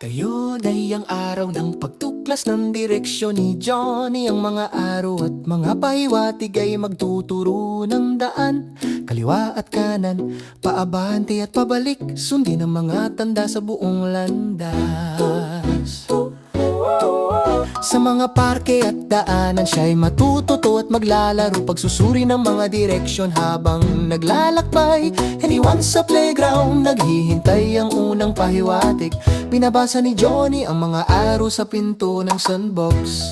Ngayon ay ang araw ng pagtuklas ng direksyon ni Johnny. Ang mga araw at mga pahiwatig ay magtuturo ng daan, kaliwa at kanan, paabante at pabalik. Sundin ang mga tanda sa buong landas. Sa mga parke at daanan siya'y matututo at maglalaro, pagsusuri ng mga direksyon habang naglalakbay. Iniwan sa playground, naghihintay ang unang pahiwatig. Binabasa ni Johnny ang mga araw sa pinto ng sandbox.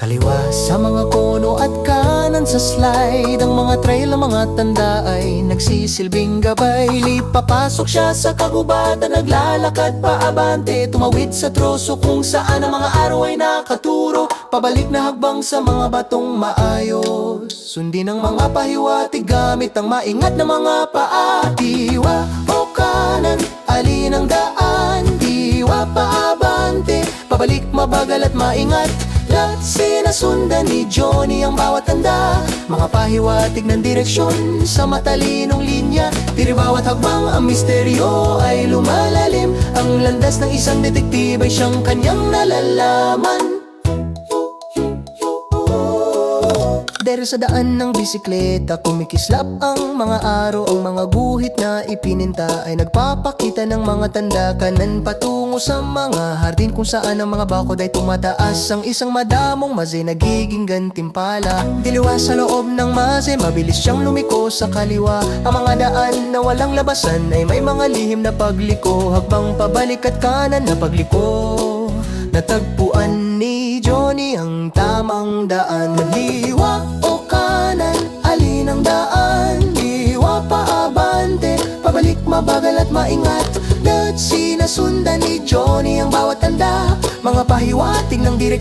Kaliwa sa mga kono at kanan sa slide, ang mga trail ng mga tanda ay nagsisilbing gabay. Papasok siya sa kagubatan, naglalakad paabante, tumawid sa troso kung saan ang mga araw ay nakaturo. Pabalik na hagbang sa mga batong maayos, sundin ang mga pahiwatig gamit ang maingat na mga paa. Diwa o kanan, alin ang daan? Diwa paabante, pabalik mabagal at maingat. Lahat sinasundan ni Johnny ang bawat tanda, mga pahiwatig ng direksyon sa matalinong linya. Tiri bawat hagbang ang misteryo ay lumalalim, ang landas ng isang detektibo ay siyang kanyang nalalaman. Dere sa daan ng bisikleta, kumikislap ang mga araw. Ang mga guhit na ipininta ay nagpapakita ng mga tanda. Kanan patungo sa mga hardin kung saan ang mga bakod ay tumataas. Ang isang madamong maze nagiging gantimpala. Diliwa sa loob ng maze, mabilis siyang lumiko sa kaliwa. Ang mga daan na walang labasan ay may mga lihim na pagliko. Habang pabalik at kanan na pagliko, natagpuan ni Johnny ang tamang daan. Liwa o kanan, alin ang daan? Liwa paabante, pabalik mabagal at maingat. Lahat sinasundan ni Johnny ang bawat tanda, mga pahiwatig ng direksyon